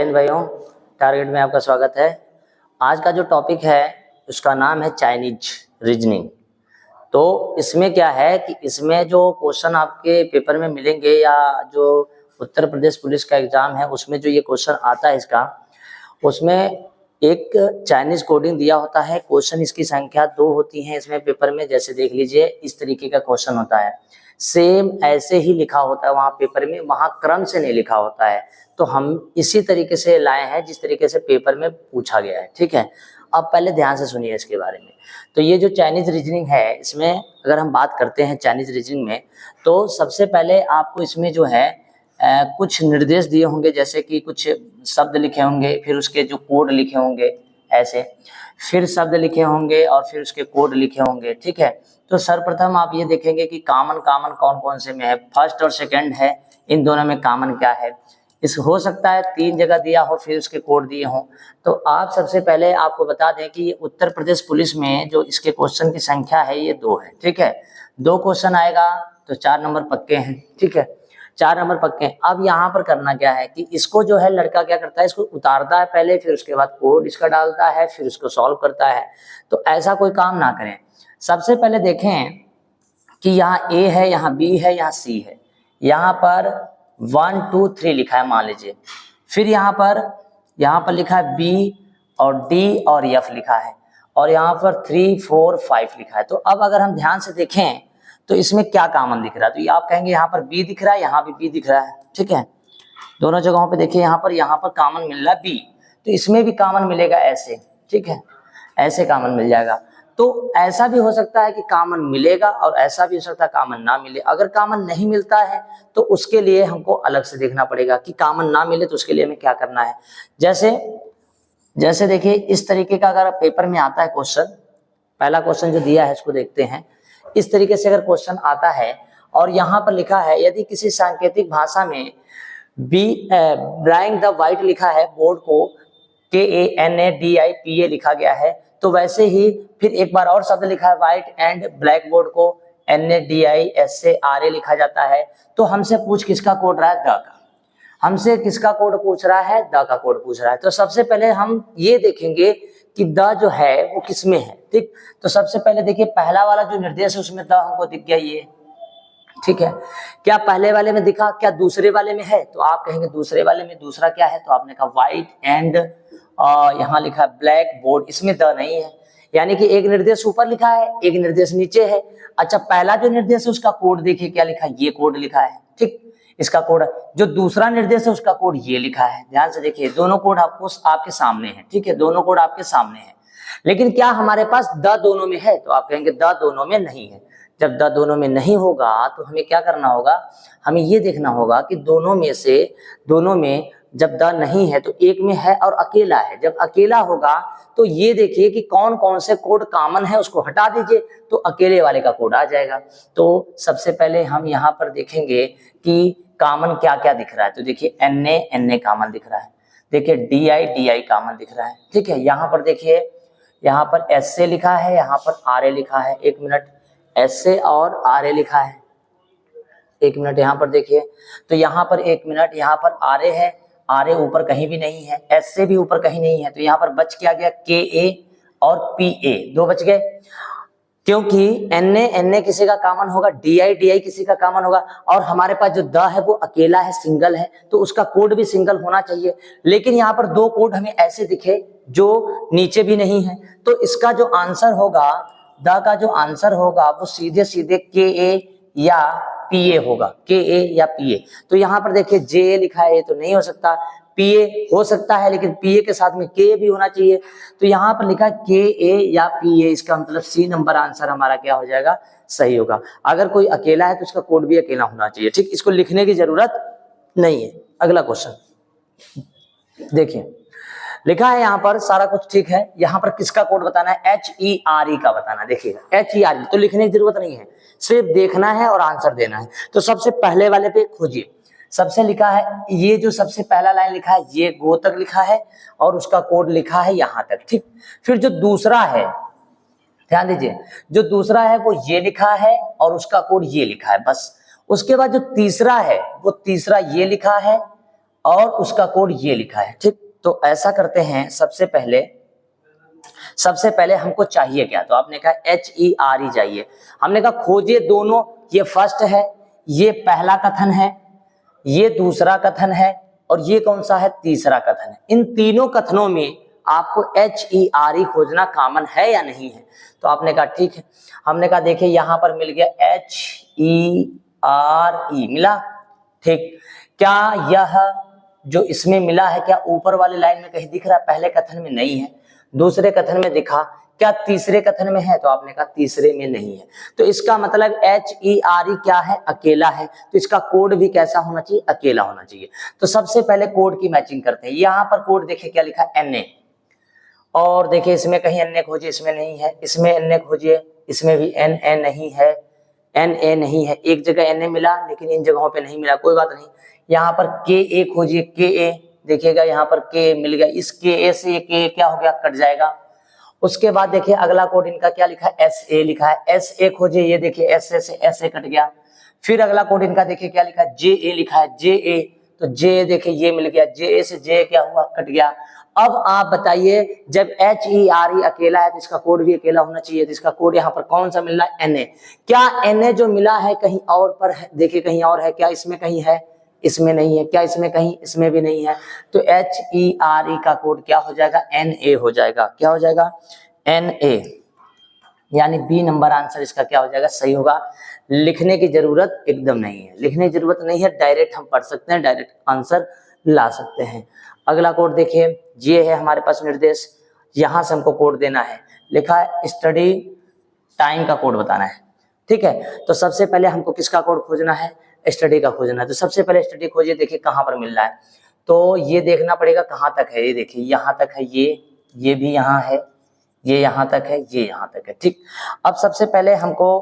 जय हिंद भाइयों, टारगेट में आपका स्वागत है। आज का जो टॉपिक है उसका नाम है चाइनीज रीजनिंग। तो इसमें क्या है कि इसमें जो क्वेश्चन आपके पेपर में मिलेंगे या जो उत्तर प्रदेश पुलिस का एग्जाम है उसमें जो ये क्वेश्चन आता है इसका, उसमें एक चाइनीज कोडिंग दिया होता है। क्वेश्चन इसकी संख्या 2 होती है इसमें पेपर में। जैसे देख लीजिए, इस तरीके का क्वेश्चन होता है, सेम ऐसे ही लिखा होता है वहाँ पेपर में, वहाँ क्रम से नहीं लिखा होता है। तो हम इसी तरीके से लाए हैं जिस तरीके से पेपर में पूछा गया है, ठीक है। अब पहले ध्यान से सुनिए इसके बारे में। तो ये जो चाइनीज रीजनिंग है, इसमें अगर हम बात करते हैं चाइनीज रीजनिंग में, तो सबसे पहले आपको इसमें जो है कुछ निर्देश दिए होंगे, जैसे कि कुछ शब्द लिखे होंगे, फिर उसके जो कोड लिखे होंगे ऐसे, फिर शब्द लिखे होंगे और फिर उसके कोड लिखे होंगे, ठीक है। तो सर्वप्रथम आप ये देखेंगे कि कॉमन कौन कौन से में है। फर्स्ट और सेकंड है, इन दोनों में कॉमन क्या है। इस हो सकता है 3 जगह दिया हो फिर उसके कोड दिए हों। तो आप सबसे पहले आपको बता दें कि उत्तर प्रदेश पुलिस में जो इसके क्वेश्चन की संख्या है ये 2 है, ठीक है। 2 क्वेश्चन आएगा तो 4 नंबर पक्के हैं, ठीक है। 4 नंबर पक्के हैं। अब यहाँ पर करना क्या है कि इसको जो है लड़का क्या करता है, इसको उतारता है पहले, फिर उसके बाद कोड इसका डालता है, फिर उसको सॉल्व करता है। तो ऐसा कोई काम ना करें। सबसे पहले देखें कि यहाँ ए है, यहाँ बी है, यहाँ सी है। यहाँ पर 1 2 3 लिखा है मान लीजिए। फिर यहाँ पर लिखा है बी और डी और एफ लिखा है, और यहाँ पर 3 4 5 लिखा है। तो अब अगर हम ध्यान से देखें तो इसमें क्या कॉमन दिख रहा है, तो ये आप कहेंगे यहाँ पर बी दिख रहा है, यहाँ भी बी दिख रहा है, ठीक है। दोनों जगहों पे देखिए, यहाँ पर कॉमन मिल रहा है बी, तो इसमें भी कॉमन मिलेगा ऐसे, ठीक है। ऐसे कॉमन मिल जाएगा। तो ऐसा भी हो सकता है कि कॉमन मिलेगा और ऐसा भी हो सकता है कॉमन ना मिले। अगर कॉमन नहीं मिलता है तो उसके लिए हमको अलग से देखना पड़ेगा कि कॉमन ना मिले तो उसके लिए हमें क्या करना है। जैसे देखिए, इस तरीके का अगर पेपर में आता है क्वेश्चन, पहला क्वेश्चन जो दिया है इसको देखते हैं। इस तरीके से अगर क्वेश्चन आता है और यहाँ पर लिखा है, यदि किसी सांकेतिक भाषा में ब्लैंक द व्हाइट लिखा है, बोर्ड को KANADIPA लिखा गया है, तो वैसे ही फिर एक बार और शब्द लिखा है व्हाइट एंड ब्लैक बोर्ड को NADISARA लिखा जाता है। तो हमसे पूछ किसका कोड रहा है, द का। हमसे किसका कोड पूछ रहा है, द का कोड पूछ रहा है। तो सबसे पहले हम ये देखेंगे कि द जो है वो किसमें है, ठीक। तो सबसे पहले देखिए, पहला वाला जो निर्देश है उसमें द हमको दिख गया ये, ठीक है। क्या पहले वाले में दिखा, क्या दूसरे वाले में है? तो आप कहेंगे दूसरे वाले में दूसरा क्या है, तो आपने कहा व्हाइट एंड यहाँ लिखा है ब्लैक बोर्ड, इसमें द नहीं है। यानी कि एक निर्देश ऊपर लिखा है, एक निर्देश नीचे है। अच्छा, पहला जो निर्देश है उसका कोड देखिए क्या लिखा है, ये कोड लिखा है, ठीक। इसका कोड, जो दूसरा निर्देश है उसका कोड ये लिखा है। ध्यान से देखिए, दोनों कोड आपके सामने है, ठीक है। दोनों कोड आपके सामने है, लेकिन क्या हमारे पास द दोनों में है? तो आप कहेंगे द दोनों में नहीं है। जब द दोनों में नहीं होगा तो हमें क्या करना होगा, हमें ये देखना होगा कि दोनों में जब द नहीं है तो एक में है और अकेला है। जब अकेला होगा तो ये देखिए कि कौन कौन से कोड कॉमन है, उसको हटा दीजिए तो अकेले वाले का कोड आ जाएगा। तो सबसे पहले हम यहाँ पर देखेंगे कि कॉमन क्या क्या दिख रहा है। तो देखिए NA कॉमन दिख रहा है, देखिए DI कॉमन दिख रहा है, ठीक है। यहाँ पर देखिए, यहाँ पर SA लिखा है, यहाँ पर RA लिखा है। एक मिनट, SA और RA लिखा है, एक मिनट यहाँ पर देखिए। तो यहाँ पर एक मिनट, यहाँ पर RA है, RA ऊपर कहीं भी नहीं है, SA भी ऊपर कहीं नहीं है। तो यहाँ पर बच क्या गया, KA और PA, 2 बच गए। क्योंकि NA किसी का कॉमन होगा, DI किसी का कॉमन होगा, और हमारे पास जो द है वो अकेला है, सिंगल है, तो उसका कोड भी सिंगल होना चाहिए। लेकिन यहाँ पर 2 कोड हमें ऐसे दिखे जो नीचे भी नहीं है। तो इसका जो आंसर होगा, द का जो आंसर होगा वो सीधे सीधे KA या PA होगा, KA या PA। तो यहाँ पर देखिए JA लिखा है, ये तो नहीं हो सकता। PA हो सकता है, लेकिन PA के साथ में K भी होना चाहिए। तो यहाँ पर लिखा KA या PA, इसका मतलब C नंबर आंसर हमारा क्या हो जाएगा, सही होगा। अगर कोई अकेला है तो उसका कोड भी अकेला होना चाहिए, ठीक। इसको लिखने की जरूरत नहीं है। अगला क्वेश्चन देखिए, लिखा है यहाँ पर सारा कुछ ठीक है। यहाँ पर किसका कोड बताना है, HERE का बताना। देखिएगा HERE, तो लिखने की जरूरत नहीं है, सिर्फ देखना है और आंसर देना है। तो सबसे पहले वाले पे खोजिए। सबसे लिखा है, ये जो सबसे पहला लाइन लिखा है ये गो तक लिखा है और उसका कोड लिखा है यहाँ तक, ठीक। फिर जो दूसरा है, ध्यान दीजिए, जो दूसरा है वो ये लिखा है और उसका कोड ये लिखा है, बस। उसके बाद जो तीसरा है वो तीसरा ये लिखा है और उसका कोड ये लिखा है, ठीक। तो ऐसा करते हैं, सबसे पहले हमको चाहिए क्या, तो आपने कहा HERE चाहिए। हमने कहा खोजिए दोनों, ये फर्स्ट है, ये पहला कथन है, ये दूसरा कथन है, और ये कौन सा है, तीसरा कथन है। इन तीनों कथनों में आपको HERE खोजना कॉमन है या नहीं है। तो आपने कहा ठीक है। हमने कहा देखिए यहां पर मिल गया HERE मिला, ठीक। क्या यह जो इसमें मिला है, क्या ऊपर वाली लाइन में कहीं दिख रहा है, पहले कथन में नहीं है, दूसरे कथन में दिखा, क्या तीसरे कथन में है, तो आपने कहा तीसरे में नहीं है। तो इसका मतलब HERE क्या है, अकेला है। तो इसका कोड भी कैसा होना चाहिए, अकेला होना चाहिए। तो सबसे पहले कोड की मैचिंग करते हैं। यहां पर कोड देखिए क्या लिखा है, NA, और देखिए इसमें कहीं NA खोजिए, इसमें नहीं है, इसमें NA खोजिए, इसमें भी NA नहीं है, NA नहीं है, एक जगह NA मिला लेकिन इन जगहों पे नहीं मिला, कोई बात नहीं। यहाँ पर KA खोजिए, KA देखिएगा यहाँ पर KA मिल गया, इस KA से ये KA क्या हो गया, कट जाएगा। उसके बाद देखिए अगला कोड इनका क्या लिखा है, SA लिखा है, SA खोजिए, ये देखिए SA से SA कट गया। फिर अगला कोड इनका देखिए क्या लिखा है, JA लिखा है, JA, तो JA देखिए ये मिल गया, JA से JA क्या हुआ, कट गया। अब आप बताइए जब HERE अकेला है तो इसका कोड भी अकेला होना चाहिए, तो इसका कोड यहाँ पर कौन सा मिल रहा है, NA। क्या NA जो मिला है कहीं और पर है, देखिए कहीं और है क्या, इसमें कहीं है, इसमें नहीं है, क्या इसमें कहीं, इसमें भी नहीं है। तो HERE का कोड क्या हो जाएगा, NA हो जाएगा। क्या हो जाएगा, NA, यानी बी नंबर आंसर इसका क्या हो जाएगा, सही होगा। लिखने की जरूरत एकदम नहीं है, लिखने की जरूरत नहीं है, डायरेक्ट हम पढ़ सकते हैं, डायरेक्ट आंसर ला सकते हैं। अगला कोड देखिए, ये है हमारे पास निर्देश, यहां से हमको कोड देना है, लिखा है स्टडी टाइम का कोड बताना है, ठीक है। तो सबसे पहले हमको किसका कोड खोजना है, स्टडी का खोजना है। तो सबसे पहले स्टडी खोजिए, देखिए कहां पर मिल रहा है, तो ये देखना पड़ेगा कहां तक है, ये देखिए यहां तक है, ये भी यहाँ है, ये यहां तक है, ये यहां तक है, ठीक। अब सबसे पहले हमको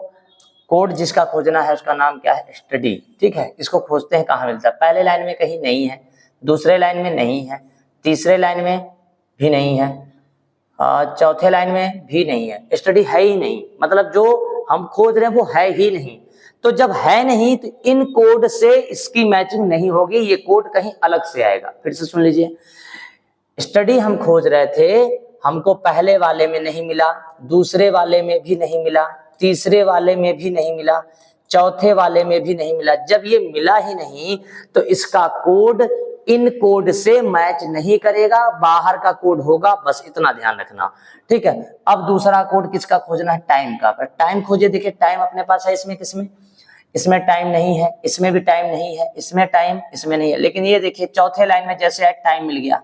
कोड जिसका खोजना है उसका नाम क्या है, स्टडी, ठीक है। इसको खोजते हैं कहां मिलता है, पहले लाइन में कहीं नहीं है, दूसरे लाइन में नहीं है, तीसरे लाइन में भी नहीं है, चौथे लाइन में भी नहीं है, स्टडी है ही नहीं, मतलब जो हम खोज रहे हैं वो है ही नहीं। तो जब है नहीं तो इन कोड से इसकी मैचिंग नहीं होगी, ये कोड कहीं अलग से आएगा। फिर से सुन लीजिए, स्टडी हम खोज रहे थे, हमको पहले वाले में नहीं मिला, दूसरे वाले में भी नहीं मिला, तीसरे वाले में भी नहीं मिला, चौथे वाले में भी नहीं मिला। जब ये मिला ही नहीं तो इसका कोड इन कोड से मैच नहीं करेगा, बाहर का कोड होगा, बस इतना ध्यान रखना, ठीक है। अब दूसरा कोड किसका खोजना है, टाइम का। टाइम खोजिए, देखिए टाइम अपने पास है, इसमें किसमें, इसमें टाइम नहीं है, इसमें भी टाइम नहीं है, इसमें टाइम, इसमें नहीं है, लेकिन ये देखिए चौथे लाइन में जैसे है टाइम मिल गया।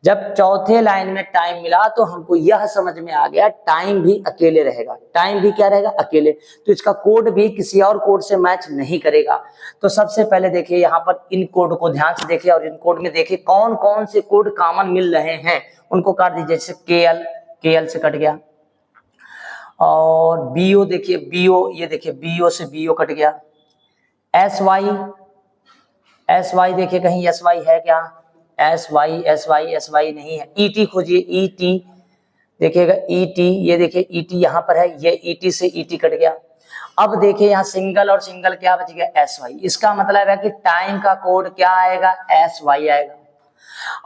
जब चौथे लाइन में टाइम मिला तो हमको यह समझ में आ गया टाइम भी अकेले रहेगा, टाइम भी क्या रहेगा, अकेले। तो इसका कोड भी किसी और कोड से मैच नहीं करेगा। तो सबसे पहले देखिए यहाँ पर इन कोड को ध्यान से देखिए और इन कोड में देखिए कौन कौन से कोड कॉमन मिल रहे हैं, उनको काट दीजिए। जैसे KL से कट गया, और BO देखिए, BO, ये देखिए BO से BO कट गया। SY देखिए कहीं SY है क्या, SY नहीं है। ET खोजिए, ET देखिएगा, ET, ये देखिए ET यहाँ पर है, ये ET से ET कट गया। अब देखिए यहाँ सिंगल और सिंगल क्या बच गया, SY। इसका मतलब है कि टाइम का कोड क्या आएगा, SY आएगा,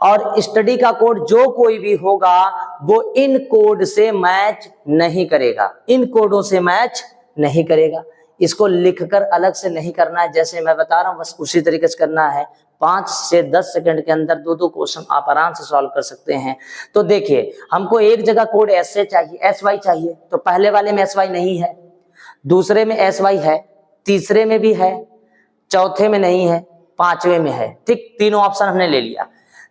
और स्टडी का कोड जो कोई भी होगा वो इन कोड से मैच नहीं करेगा, इन कोडों से मैच नहीं करेगा। इसको लिखकर अलग से नहीं करना है, जैसे मैं बता रहा हूं बस उसी तरीके से करना है। 5 से 10 सेकंड के अंदर दो क्वेश्चन आप आराम से सॉल्व कर सकते हैं। तो देखिए हमको एक जगह कोड SY चाहिए, तो पहले वाले में SY नहीं है, दूसरे में SY है, तीसरे में भी है, चौथे में नहीं है, पांचवे में है, ठीक। तीनों ऑप्शन हमने ले लिया।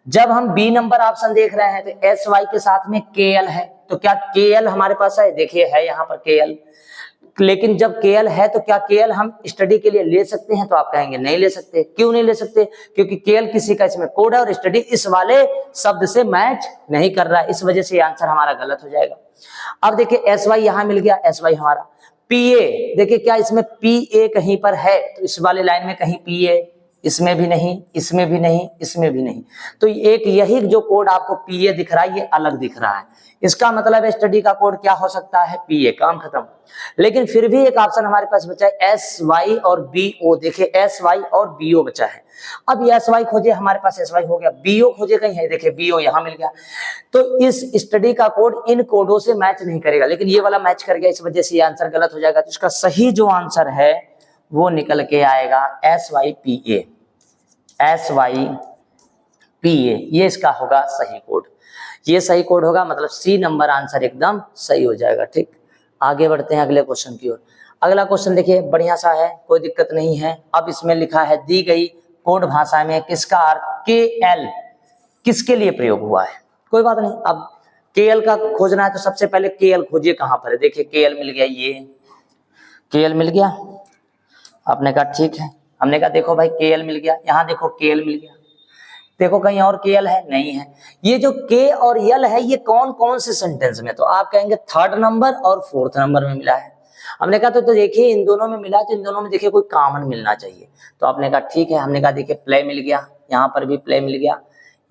जब हम B नंबर ऑप्शन देख रहे हैं तो SY के साथ में KL है, तो क्या KL हमारे पास है, देखिए है यहाँ पर KL। लेकिन जब KL है तो क्या KL हम स्टडी के लिए ले सकते हैं, तो आप कहेंगे नहीं ले सकते। क्यों नहीं ले सकते, क्योंकि KL किसी का इसमें कोड है और स्टडी इस वाले शब्द से मैच नहीं कर रहा है, इस वजह से आंसर हमारा गलत हो जाएगा। अब देखिए SY यहाँ मिल गया, SY हमारा। PA देखिए क्या इसमें PA कहीं पर है, तो इस वाले लाइन में कहीं PA इसमें भी नहीं, इसमें भी नहीं, इसमें भी नहीं। तो एक यही जो कोड आपको पीए दिख रहा है ये अलग दिख रहा है, इसका मतलब है स्टडी का कोड क्या हो सकता है, पीए। काम खत्म। लेकिन फिर भी एक ऑप्शन हमारे पास बचा है एस वाई और बी ओ। देखिए एस वाई और बी ओ बचा है। अब ये एस वाई खोजे, हमारे पास एस वाई हो गया, बी ओ खोजे कहीं है, देखिए बी ओ यहां मिल गया। तो इस स्टडी का कोड इन कोडों से मैच नहीं करेगा, लेकिन ये वाला मैच कर गया, इस वजह से ये आंसर गलत हो जाएगा। तो इसका सही जो आंसर है वो निकल के आएगा S Y P A, S Y P A, ये इसका होगा सही कोड। ये सही कोड होगा, मतलब सी नंबर आंसर एकदम सही हो जाएगा। ठीक, आगे बढ़ते हैं अगले क्वेश्चन की ओर। अगला क्वेश्चन देखिए बढ़िया सा है, कोई दिक्कत नहीं है। अब इसमें लिखा है दी गई कोड भाषा में किसका अर्थ के एल किसके लिए प्रयोग हुआ है। कोई बात नहीं, अब के एल का खोजना है तो सबसे पहले के एल खोजिए कहां पर है। देखिए के एल मिल गया, ये के एल मिल गया। आपने कहा ठीक है, हमने कहा देखो भाई के एल मिल गया, यहाँ देखो के एल मिल गया, देखो कहीं और के एल है नहीं है। ये जो के और यल है ये कौन कौन से सेंटेंस में, तो आप कहेंगे थर्ड नंबर और फोर्थ नंबर में मिला है। हमने कहा तो देखिए इन दोनों में मिला, तो इन दोनों में देखिए कोई कॉमन मिलना चाहिए। तो आपने कहा ठीक है, हमने कहा देखिए प्ले मिल गया, यहाँ पर भी प्ले मिल गया,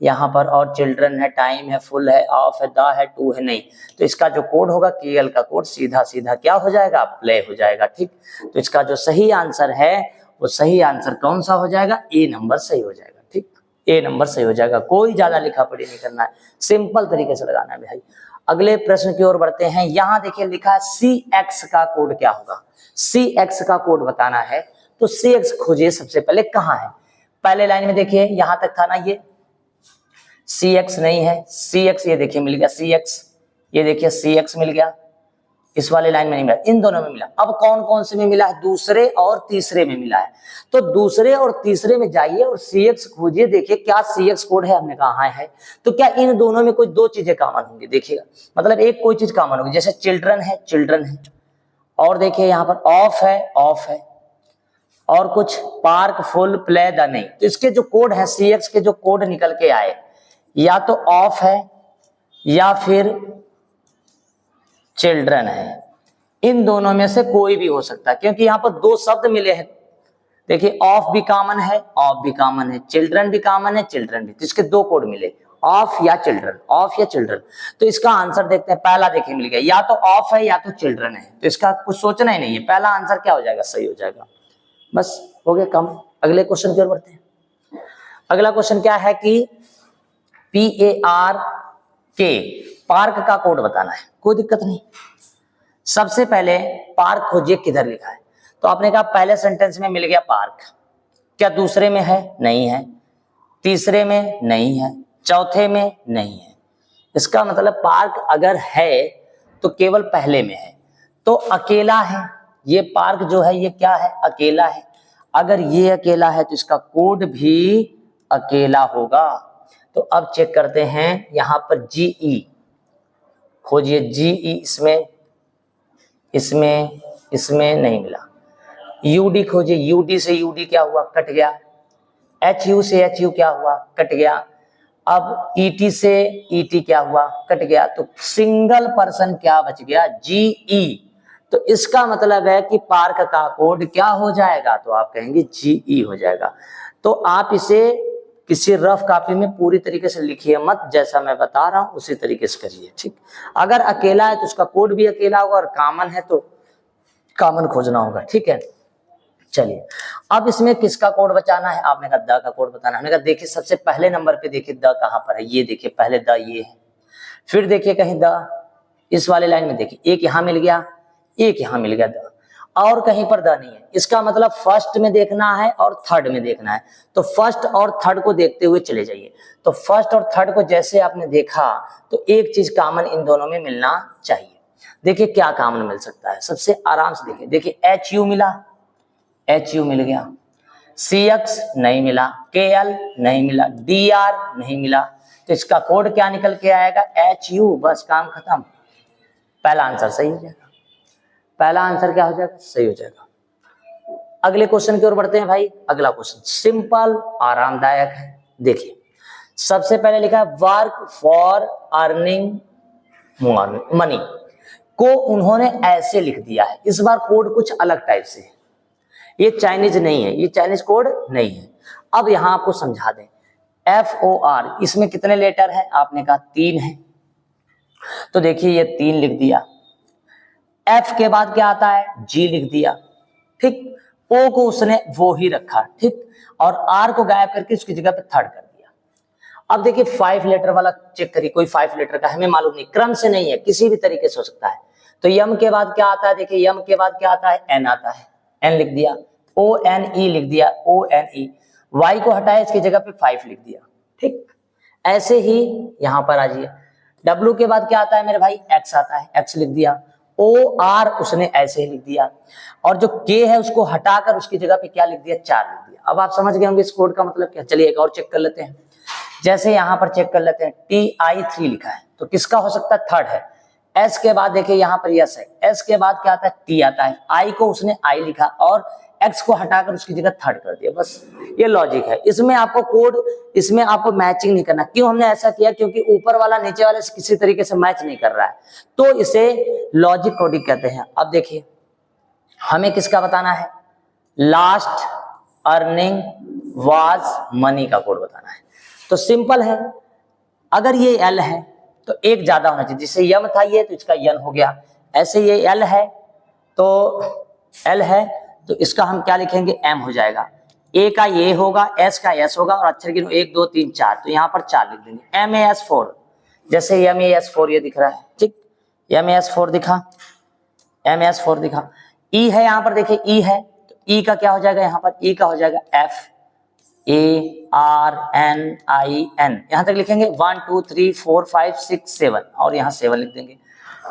यहाँ पर और चिल्ड्रन है, टाइम है, फुल है, ऑफ है, द है, टू है नहीं। तो इसका जो कोड होगा के एल का कोड सीधा सीधा क्या हो जाएगा, प्ले हो जाएगा। ठीक, तो इसका जो सही आंसर है वो सही आंसर कौन सा हो जाएगा, ए नंबर सही हो जाएगा। ठीक, ए नंबर सही हो जाएगा, कोई ज्यादा लिखा पढ़ी नहीं करना है, सिंपल तरीके से लगाना है भाई। अगले प्रश्न की ओर बढ़ते हैं। यहाँ देखिए लिखा है सी एक्स का कोड क्या होगा, सी एक्स का कोड बताना है। तो सी एक्स खोजिए सबसे पहले कहाँ है। पहले लाइन में देखिए यहां तक था ना, ये सी एक्स नहीं है, सी एक्स ये देखिए मिल गया, सी एक्स ये देखिए सी एक्स मिल गया, इस वाले लाइन में नहीं मिला, इन दोनों में मिला। अब कौन कौन से में मिला है, दूसरे और तीसरे में मिला है। तो दूसरे और तीसरे में जाइए और सी एक्स खोजिए, देखिए क्या सी एक्स कोड है। हमने कहा है, तो क्या इन दोनों में कोई दो चीजें कॉमन होंगी, देखिएगा मतलब एक कोई चीज कॉमन होगी, जैसे चिल्ड्रन है, चिल्ड्रन है, और देखिए यहाँ पर ऑफ है, ऑफ है, और कुछ पार्क, फुल, प्ले, द नहीं। तो इसके जो कोड है सी एक्स के जो कोड निकल के आए, या तो ऑफ है या फिर चिल्ड्रन है, इन दोनों में से कोई भी हो सकता है, क्योंकि यहाँ पर दो शब्द मिले हैं। देखिए ऑफ भी कॉमन है, ऑफ भी कॉमन है, चिल्ड्रन भी कॉमन है, चिल्ड्रन भी, तो इसके दो कोड मिले, ऑफ या चिल्ड्रन, ऑफ या चिल्ड्रन। तो इसका आंसर देखते हैं, पहला देखिए मिल गया, या तो ऑफ है या तो चिल्ड्रन है, तो इसका कुछ सोचना ही नहीं है, पहला आंसर क्या हो जाएगा, सही हो जाएगा। बस हो गया कम। अगले क्वेश्चन की ओर बढ़ते हैं। अगला क्वेश्चन क्या है कि PARK पार्क का कोड बताना है। कोई दिक्कत नहीं, सबसे पहले पार्क खोजिए किधर लिखा है। तो आपने कहा पहले सेंटेंस में मिल गया पार्क, क्या दूसरे में है, नहीं है, तीसरे में नहीं है, चौथे में नहीं है। इसका मतलब पार्क अगर है तो केवल पहले में है, तो अकेला है। ये पार्क जो है ये क्या है, अकेला है। अगर ये अकेला है तो इसका कोड भी अकेला होगा। तो अब चेक करते हैं, यहां पर GE खोजिए, GE इसमें, इसमें, इसमें नहीं मिला। UD खोजिए, UD से UD क्या हुआ, कट गया। HU से HU क्या हुआ, कट गया। अब ET से ET क्या हुआ, कट गया। तो सिंगल पर्सन क्या बच गया, GE। तो इसका मतलब है कि पार्क का कोड क्या हो जाएगा, तो आप कहेंगे GE हो जाएगा। तो आप इसे किसी रफ कॉपी में पूरी तरीके से लिखिए मत, जैसा मैं बता रहा हूं उसी तरीके से करिए। ठीक, अगर अकेला है तो उसका कोड भी अकेला होगा, और कॉमन है तो कॉमन खोजना होगा। ठीक है, चलिए अब इसमें किसका कोड बचाना है, आपने कहा द का कोड बताना है। हमने कहा देखिए सबसे पहले नंबर पे देखिए द कहां पर है, ये देखिए पहले द ये है, फिर देखिए कहीं द इस वाले लाइन में देखिए एक यहां मिल गया, एक यहां मिल गया, द और कहीं पर द नहीं है। इसका मतलब फर्स्ट में देखना है और थर्ड में देखना है। तो फर्स्ट और थर्ड को देखते हुए चले जाइए। तो फर्स्ट और थर्ड को जैसे आपने देखा तो एक चीज कॉमन इन दोनों में मिलना चाहिए। देखिए क्या कॉमन मिल सकता है, सबसे आराम से देखिए। देखिए HU मिला, HU मिल गया, CX नहीं मिला, KL नहीं मिला, DR नहीं मिला। तो इसका कोड क्या निकल के आएगा, HU। बस काम खत्म, पहला आंसर सही हो जाएगा। पहला आंसर क्या हो जाएगा, सही हो जाएगा। अगले क्वेश्चन की ओर बढ़ते हैं भाई। अगला क्वेश्चन सिंपल आरामदायक है। देखिए सबसे पहले लिखा है वर्क फॉर अर्निंग मनी को उन्होंने ऐसे लिख दिया है। इस बार कोड कुछ अलग टाइप से है, ये चाइनीज नहीं है, ये चाइनीज कोड नहीं है। अब यहाँ आपको समझा दें, FOR इसमें कितने लेटर है, आपने कहा 3 है, तो देखिए ये 3 लिख दिया। F के बाद क्या आता है, G लिख दिया, ठीक। O को उसने वो ही रखा, ठीक, और R को गायब करके उसकी जगह पे थर्ड कर दिया। अब देखिए 5 लेटर वाला चेक करिए, कोई 5 लेटर का हमें मालूम नहीं, क्रम से नहीं है, किसी भी तरीके से हो सकता है। तो यम के बाद क्या आता है, देखिए यम के बाद क्या आता है, N आता है, N लिख दिया, ONE लिख दिया, ONE, Y को हटाया, इसकी जगह पे 5 लिख दिया, ठीक। ऐसे ही यहां पर आ जाइए, W के बाद क्या आता है मेरे भाई, X आता है, X लिख दिया, OR उसने ऐसे ही लिख दिया, और जो K है उसको हटाकर उसकी जगह पे क्या लिख दिया, 4 लिख दिया। अब आप समझ गए होंगे इस कोड का मतलब क्या। चलिए एक और चेक कर लेते हैं, जैसे यहां पर चेक कर लेते हैं, TI3 लिखा है, तो किसका हो सकता है, थर्ड है। S के बाद देखिए यहां पर यस है, S के बाद क्या आता है, T आता है, I को उसने I लिखा और X को हटाकर उसकी जगह थर्ड कर दिया, बस ये लॉजिक है। इसमें आपको कोड, इसमें आपको मैचिंग नहीं करना। क्यों हमने ऐसा किया, क्योंकि ऊपर वाला नीचे वाले से किसी तरीके से मैच नहीं कर रहा है, तो इसे लॉजिक कोडिंग कहते हैं। अब देखिए हमें किसका बताना है, लास्ट अर्निंग वाज मनी का कोड बताना है। तो सिंपल है, अगर ये L है तो एक ज्यादा होना चाहिए, जिससे यम था ये तो इसका यन हो गया, ऐसे ये L है तो L है तो इसका हम क्या लिखेंगे, M हो जाएगा, A का ये होगा, S का S होगा, और अक्षर गिनो 1 2 3 4, तो यहाँ पर 4 लिख देंगे, MAS4, जैसे MAS4 ये दिख रहा है, ठीक, MAS4 दिखा, MAS4 दिखा। E है यहाँ पर देखिए, E है तो E का क्या हो जाएगा, यहाँ पर E का हो जाएगा FARNIN, यहां तक लिखेंगे 1 2 3 4 5 6 7, और यहाँ 7 लिख देंगे।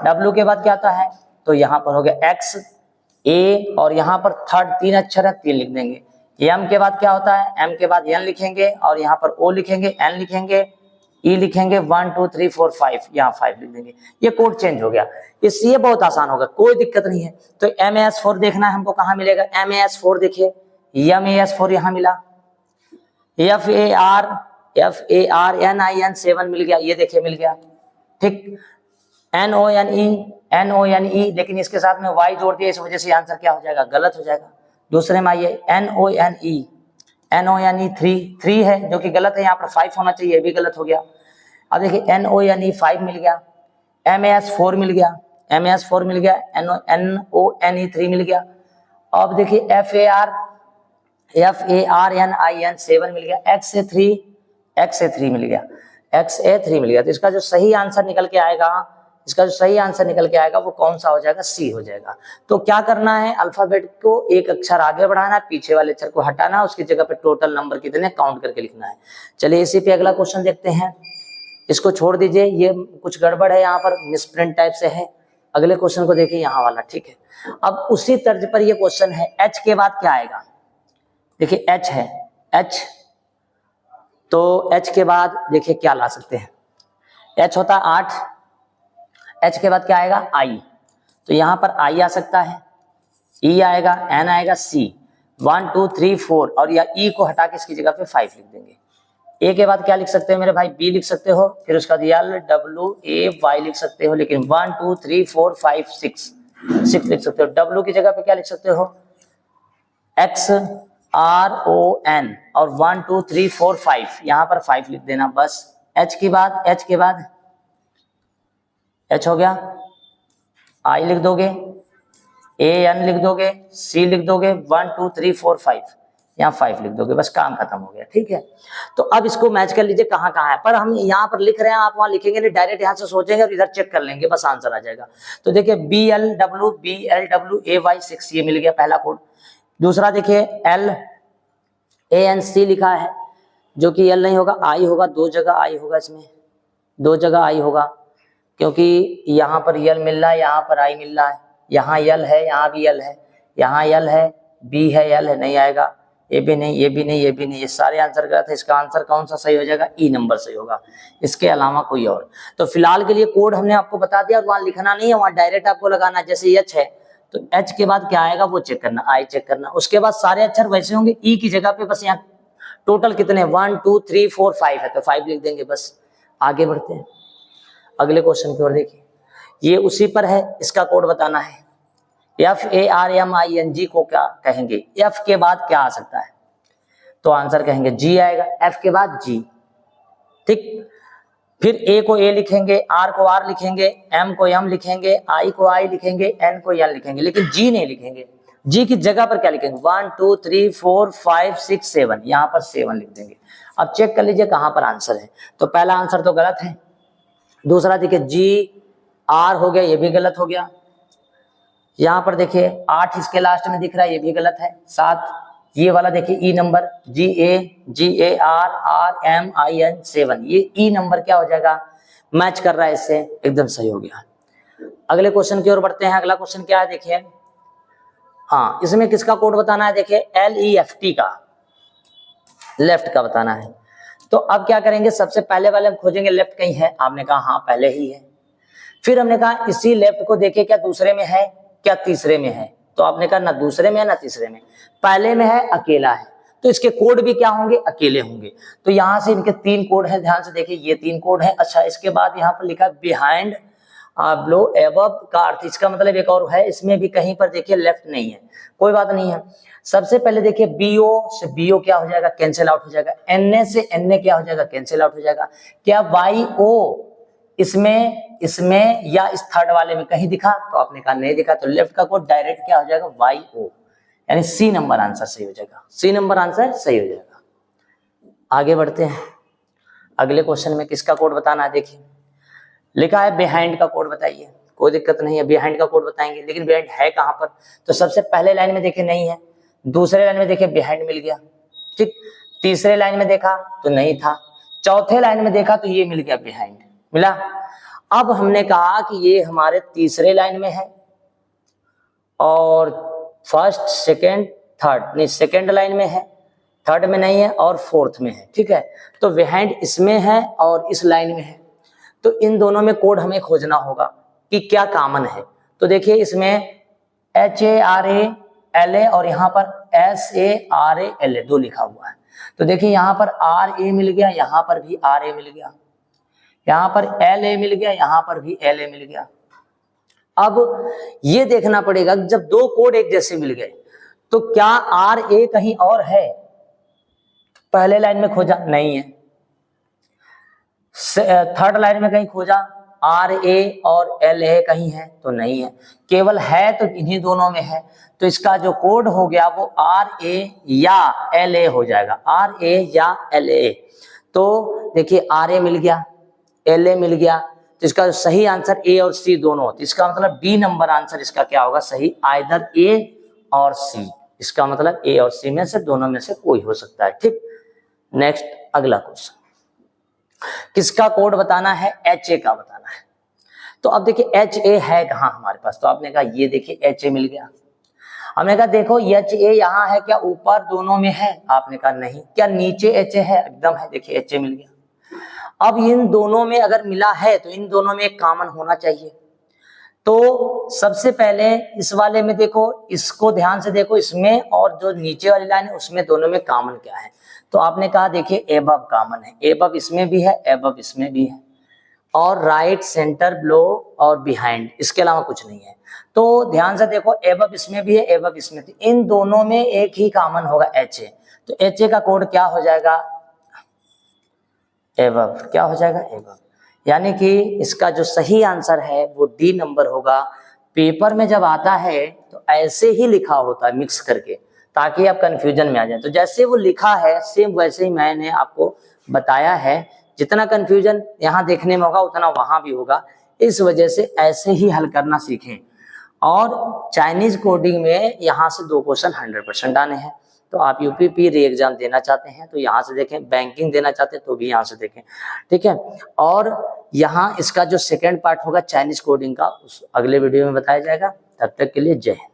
W के बाद क्या आता है, तो यहाँ पर हो गया X A, और यहाँ पर थर्ड 3 अक्षर है, 3 लिख देंगे। M के बाद क्या होता है, M के बाद N लिखेंगे, और यहाँ पर O लिखेंगे, N लिखेंगे, E लिखेंगे, 1 2 3 4 5, यहाँ 5 लिख देंगे। ये कोड चेंज हो गया, इससे ये बहुत आसान होगा, कोई दिक्कत नहीं है। तो MAS4 देखना है हमको, कहाँ मिलेगा, MAS4 देखिए, MAS4 यहाँ मिला, FARNIN 7 मिल गया, ये देखिए मिल गया, ठीक। NONE, लेकिन इसके साथ में Y जोड़ दिया, इस वजह से आंसर क्या हो जाएगा, गलत हो जाएगा। दूसरे में आइए, NONE 3 है जो कि गलत है, यहाँ पर 5 होना चाहिए, ये भी गलत हो गया। अब देखिए NONE 5 मिल गया, MAS4 मिल गया, MAS4 मिल गया, NONE 3 मिल गया। अब देखिए FARNIN 7 मिल गया, XA3 मिल गया, XA3 मिल गया। तो इसका जो सही आंसर निकल के आएगा, इसका जो सही आंसर निकल के आएगा वो कौन सा हो जाएगा, C हो जाएगा। तो क्या करना है, अल्फाबेट को एक अक्षर आगे बढ़ाना है, पीछे वाले अक्षर को हटाना, उसकी जगह पे टोटल नंबर कितने काउंट करके लिखना है। चलिए इसी पे अगला क्वेश्चन देखते हैं, इसको छोड़ दीजिए, ये कुछ गड़बड़ है, यहाँ पर मिसप्रिंट टाइप से है। अगले क्वेश्चन को देखिए, यहाँ वाला, ठीक है। अब उसी तर्ज पर ये क्वेश्चन है, H के बाद क्या आएगा, देखिए H है, H, तो H के बाद देखिए क्या ला सकते हैं, H होता है 8, H के बाद क्या आएगा, I, तो यहाँ पर I आ सकता है, E आएगा, N आएगा, C, 1 2 3 4, और या E को हटा के इसकी जगह पे 5 लिख देंगे। A के बाद क्या लिख सकते हो मेरे भाई, B लिख सकते हो, फिर उसका LWAY लिख सकते हो, लेकिन 1 2 3 4 5 6 लिख सकते हो। W की जगह पे क्या लिख सकते हो, XRON, और 1 2 3 4 5, यहाँ पर 5 लिख देना बस। H के बाद H हो गया, I लिख दोगे, AN लिख दोगे, C लिख दोगे, 1 2 3 4 5, यहाँ 5 लिख दोगे, बस काम खत्म हो गया, ठीक है। तो अब इसको मैच कर लीजिए कहाँ कहाँ है, पर हम यहाँ पर लिख रहे हैं, आप वहाँ लिखेंगे नहीं, डायरेक्ट यहाँ से सोचेंगे और इधर चेक कर लेंगे, बस आंसर आ जाएगा। तो देखिए BLWAY 6, ये मिल गया पहला कोड। दूसरा देखिए LANC लिखा है, जो कि L नहीं होगा, I होगा, 2 जगह I होगा, इसमें 2 जगह I होगा, क्योंकि यहाँ पर L मिल रहा है, यहाँ पर I मिल रहा है, यहाँ L है, यहाँ भी L है, यहाँ L है, B है, L है, नहीं आएगा, ये भी नहीं, ये भी नहीं, ये भी नहीं, ये सारे आंसर गलत है। इसका आंसर कौन सा सही हो जाएगा, E नंबर सही होगा, इसके अलावा कोई और। तो फिलहाल के लिए कोड हमने आपको बता दिया, और वहाँ लिखना नहीं है, वहाँ डायरेक्ट आपको लगाना। जैसे H है तो H के बाद क्या आएगा वो चेक करना, I चेक करना, उसके बाद सारे अक्षर वैसे होंगे। E की जगह पे बस यहाँ टोटल कितने 1 2 3 4 5 है, तो 5 लिख देंगे, बस आगे बढ़ते हैं अगले क्वेश्चन की ओर। देखिए ये उसी पर है, इसका कोड बताना है। FARMING को क्या कहेंगे, F के बाद क्या आ सकता है, तो आंसर कहेंगे जी आएगा, एफ के बाद जी। ठीक, फिर ए को ए लिखेंगे, आर को आर लिखेंगे, एम को एम लिखेंगे, आई को आई लिखेंगे, एन को एन लिखेंगे, लेकिन जी नहीं लिखेंगे। जी की जगह पर क्या लिखेंगे? 1 2 3 4 5 6 7, यहाँ पर 7 लिख देंगे। अब चेक कर लीजिए कहाँ पर आंसर है। तो पहला आंसर तो गलत है। दूसरा देखिए जी आर हो गया, ये भी गलत हो गया। यहाँ पर देखिए 8 इसके लास्ट में दिख रहा है, ये भी गलत है। 7 ये वाला देखिए E number G A R R M I N 7, ये ई नंबर क्या हो जाएगा? मैच कर रहा है इससे, एकदम सही हो गया। अगले क्वेश्चन की ओर बढ़ते हैं। अगला क्वेश्चन क्या है देखिए, हाँ इसमें किसका कोड बताना है? देखिए LEFT का, लेफ्ट का बताना है। तो अब क्या करेंगे, सबसे पहले वाले हम खोजेंगे लेफ्ट कहीं है, आपने कहा हाँ पहले ही है। फिर हमने कहा इसी लेफ्ट को देखे क्या दूसरे में है क्या तीसरे में है, तो आपने कहा ना दूसरे में है ना तीसरे में, पहले में है अकेला है, तो इसके कोड भी क्या होंगे? अकेले होंगे। तो यहां से इनके 3 कोड हैं, ध्यान से देखिए ये 3 कोड है। अच्छा इसके बाद यहाँ पर लिखा बिहाइंड ब्लो एबव का अर्थ, इसका मतलब एक और है, इसमें भी कहीं पर देखिए लेफ्ट नहीं है, कोई बात नहीं है। सबसे पहले देखिए बीओ से बीओ क्या हो जाएगा? कैंसिल आउट हो जाएगा। एनए से एनए क्या हो जाएगा? कैंसिल आउट हो जाएगा। क्या वाई ओ इसमें या इस थर्ड वाले में कहीं दिखा? तो आपने कहा नहीं दिखा, तो लेफ्ट का कोड डायरेक्ट क्या हो जाएगा? वाई ओ, यानी सी नंबर आंसर सही हो जाएगा। सी नंबर आंसर सही हो जाएगा। आगे बढ़ते हैं। अगले क्वेश्चन में किसका कोड बताना है? देखिए लिखा है बिहाइंड का कोड बताइए। कोई दिक्कत नहीं है, बिहाइंड का कोड बताएंगे, लेकिन बिहाइंड है कहां पर? तो सबसे पहले लाइन में देखिए नहीं है, दूसरे लाइन में देखिए बिहाइंड मिल गया, ठीक, तीसरे लाइन में देखा तो नहीं था, चौथे लाइन में देखा तो ये मिल गया, बिहाइंड मिला। अब हमने कहा कि ये हमारे तीसरे लाइन में है और फर्स्ट सेकेंड थर्ड नहीं, सेकेंड लाइन में है, थर्ड में नहीं है और फोर्थ में है, ठीक है। तो बिहाइंड इसमें है और इस लाइन में है, तो इन दोनों में कोड हमें खोजना होगा कि क्या कॉमन है। तो देखिए इसमें HARALA और यहाँ पर SARALA 2 लिखा हुआ है। तो देखिए यहाँ पर RA मिल गया, यहाँ पर भी RA मिल गया, यहाँ पर LA मिल गया, यहाँ पर भी LA मिल गया। अब ये देखना पड़ेगा जब 2 कोड एक जैसे मिल गए तो क्या RA कहीं और है? पहले लाइन में खोजा नहीं है, थर्ड लाइन में कहीं खोजा, RA और LA कहीं है तो नहीं है, केवल है तो इन्हीं दोनों में है। तो इसका जो कोड हो गया वो RA या LA हो जाएगा, RA या LA। तो देखिए RA मिल गया, LA मिल गया, तो इसका सही आंसर A और C दोनों होते, इसका मतलब B नंबर आंसर इसका क्या होगा? सही, आइदर A और C, इसका मतलब A और C में से दोनों में से कोई हो सकता है, ठीक। नेक्स्ट अगला क्वेश्चन, किसका कोड बताना है? HA का बताना है। तो अब देखिए HA है कहाँ हमारे पास? तो आपने कहा ये देखिए HA मिल गया। हमने कहा देखो HA यहाँ है क्या? ऊपर दोनों में है? आपने कहा नहीं। क्या नीचे HA है? एकदम है, देखिए HA मिल गया। अब इन दोनों में अगर मिला है तो इन दोनों में एक कॉमन होना चाहिए। तो सबसे पहले इस वाले में देखो, इसको ध्यान से देखो, इसमें और जो नीचे वाली लाइन है उसमें दोनों में कॉमन क्या है? तो आपने कहा देखिए एबव कॉमन है, एबव इसमें भी है, एबव इसमें भी है, और राइट, सेंटर, बिलो और बिहाइंड, इसके अलावा कुछ नहीं है। तो ध्यान से देखो एबव इसमें भी है, एबव इसमें, तो इन दोनों में एक ही कॉमन होगा HA। तो HA का कोड क्या हो जाएगा? एबव, क्या हो जाएगा? एबव, यानी कि इसका जो सही आंसर है वो D नंबर होगा। पेपर में जब आता है तो ऐसे ही लिखा होता है मिक्स करके, ताकि आप कंफ्यूजन में आ जाए। तो जैसे वो लिखा है सेम वैसे ही मैंने आपको बताया है, जितना कंफ्यूजन यहाँ देखने में होगा उतना वहां भी होगा। इस वजह से ऐसे ही हल करना सीखें। और चाइनीज कोडिंग में यहाँ से 2 क्वेश्चन 100% आने हैं। तो आप UPP री एग्जाम देना चाहते हैं तो यहाँ से देखें, बैंकिंग देना चाहते हैं तो भी यहाँ से देखें, ठीक है। और यहाँ इसका जो सेकेंड पार्ट होगा चाइनीज कोडिंग का, उस अगले वीडियो में बताया जाएगा। तब तक के लिए जय हिंद।